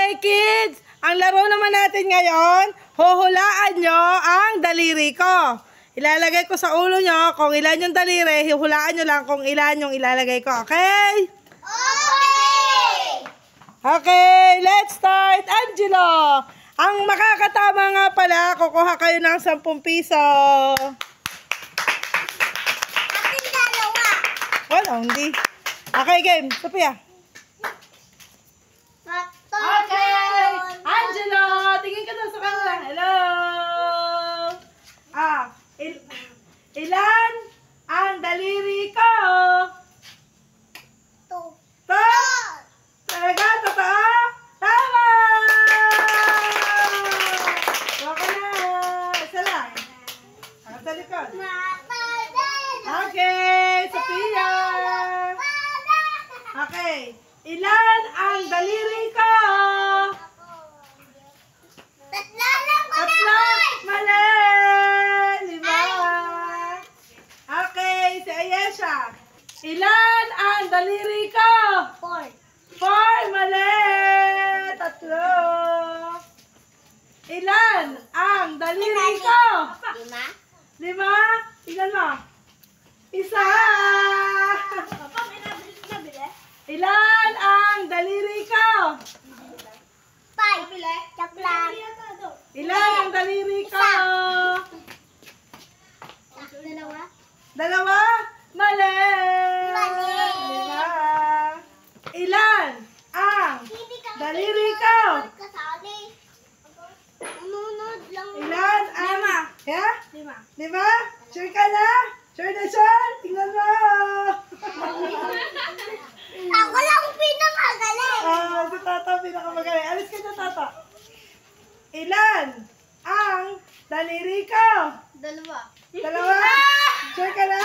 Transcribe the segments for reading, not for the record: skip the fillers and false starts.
Okay, kids. Ang laro naman natin ngayon, huhulaan nyo ang daliri ko. Ilalagay ko sa ulo nyo kung ilan yung daliri, huhulaan nyo lang kung ilan yung ilalagay ko. Okay? Okay! Okay, let's start. Angelo, ang makakatama nga pala, kukuha kayo ng 10 piso. Akin dalawa. Wala, hindi. Okay, game. Sophia. Okay! Angelo! Tingin ka doon sa kanila. Hello! Ilan ang daliri ko? To? Talaga? Totoo? Tama! Okay na. Isa lang. Ang sa likod. Okay! Sophia! Okay. Ilan ang daliri ko? Tatlo! Mali! 5. Okay, si Ayesha. Ilan ang daliri ko? 4. Mali! 3. Ilan ang daliri ko? 5. Tingnan mo. 1. Ilan ang daliri ko? 5. Ilan ang daliri ko? 2. Mali! 5. Ilan ang daliri ko? Ilan ang... Yeah? 5? Sure ka na? Sure na sure? Tingnan mo! Ako lang pinamagaling. Si Tata pinakamagaling. Alis ka na, Tata. Ilan ang daliri ko? 2. 2? Sure ka na?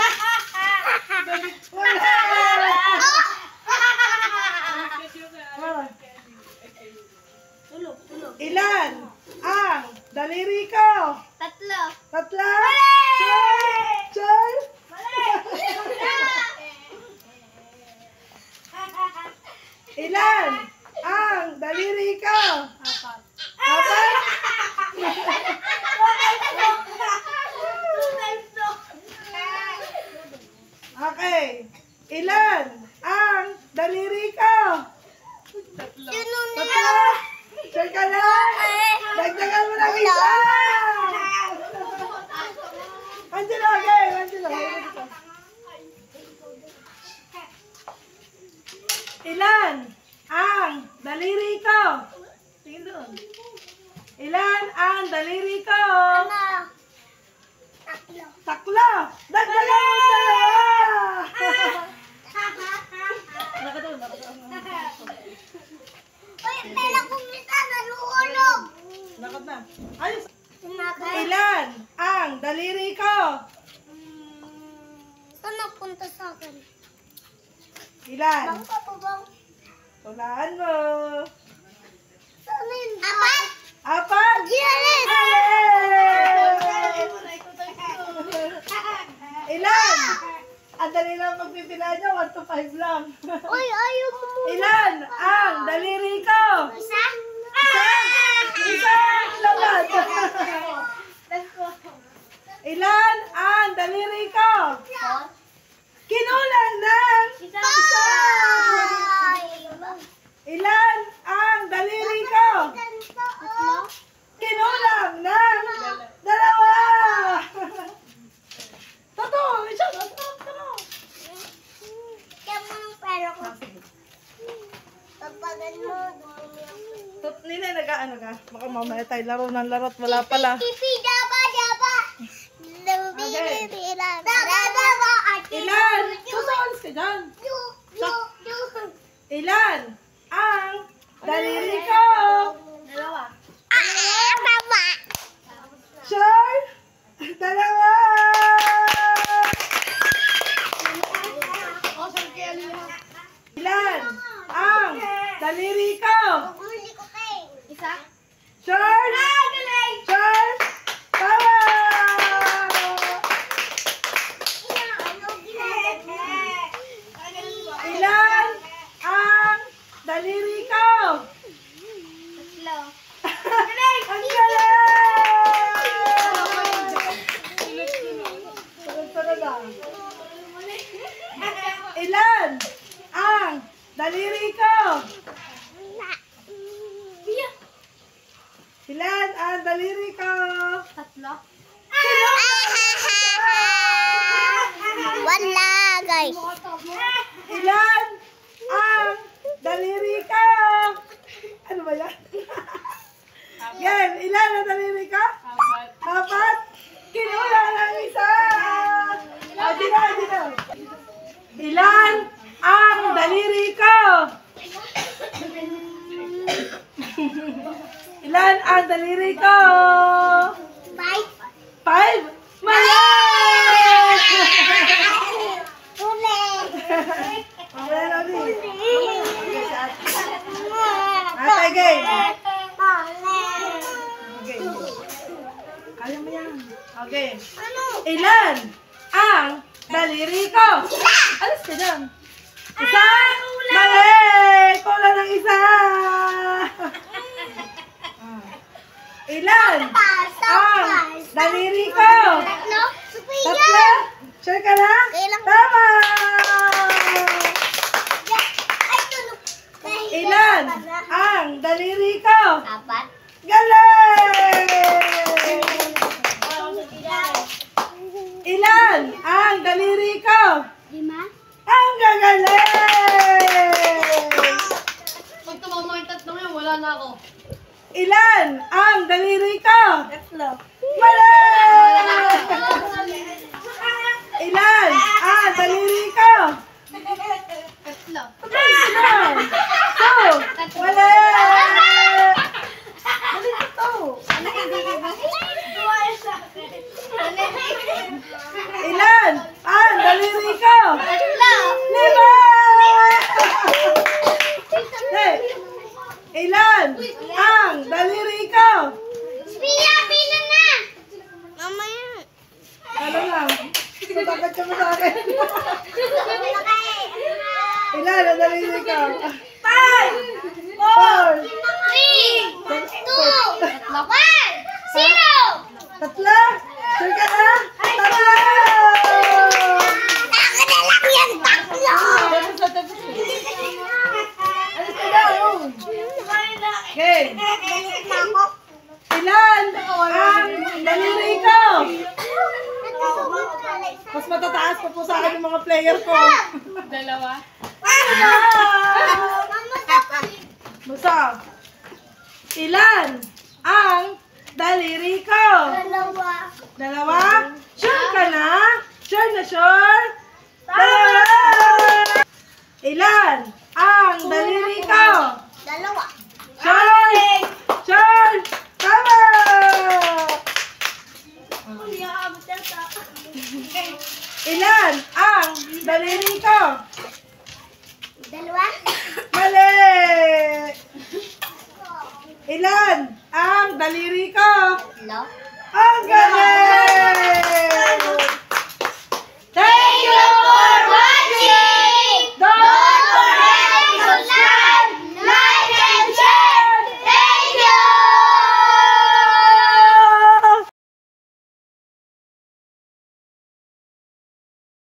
Wala! Ilan ang daliri ko? 3. 3? Sure? Ilan ang daliri ko? 4? Okay. Ilan ang daliri ko? 3? Sure ka na? Dagdagan mo ng isa! Angelo, okay. Angelo. Ilan ang daliri ko? Tingin doon. Ilan ang daliri ko? 3. Dagdagan mo 2! Pera kong isa naluulog. Lakad na. Ayos. Ilan ang daliri ko? Saan napunta sa akin? Ilan? Bangka po bang? Tulaan mo. Saan yun? 4? Gilis! Ilan? Ang dali lang pagpipila nyo, 1 to 5 lang. Uy, ayaw mo muna. Ilan ang daliri ko? Isa? Isa labat. Ilan ang daliri ko? Kinulang ng isa. Ilan ang daliri ko? Kinulang ng 2. Totoo, isa. Totoo. Kaya mo ng pera ko. Tapagan mo. Nila nag-ano ka? Baka mamaya tayo laro ng laro at wala pala. Kipi, daba. Ilan? Susualis ka dyan. Ilan ang daliri ko? 2. Tama. Sure? 2. Ilan ang daliri ko? Huli ko kay. Isa? Sure? Sure? Tama! Ilan ang daliri ko? daliri ko? Tatlo. Wala, guys. Ilan ang daliri ko? Ano ba yan? Yan, ilan ang daliri ko? Apat. Kinulang ang isa. Dito. Ilan ang daliri ko? Ilan ang daliri ko? 5? Mali! Ate, game. Kaya mo yan. Okay. Ilan ang daliri ko? Alis ka dyan. Isa? Mali! Kulang ng isa! Ilan ang daliri ko? Tatlo? Sure ka na? Tama! Ilan ang daliri ko? Apat. Galing! Ilan ang daliri ko? 5. Ang gagaling! Pag tumama yung tatlong yun, wala na ako. Ilan ang daliri ko? Tatlo. Mali! Ilan ang daliri ko? Tatlo. Ilan? Two! Mali! Mali ka to. Ilan ang daliri ko? Tatlo. 5! Hey! Ilan ang daliri ko? Pia, pila na! Mamaya. Ano lang? Matakot ka mo sa akin. Ilan ang daliri ko? 5! 4! 3, 2, 1, 0! Tatlo? Sure ka na? Tatlo! Ako na lang yan, tatlo! Alis ka daw! Okay. Ilan ang daliri ko? Mas matataas pa po sa akin yung mga player ko. Dalawa. Basta. Ilan ang daliri ko? Dalawa? Sure ka na? Sure na sure? Dalawa! Ilan ang daliri ko? Dalawa. Sure! Sure! Tama! Ilan ang daliri ko? Dalawa. Mali! Ilan ang daliri ko? Tatlo. Ang galing!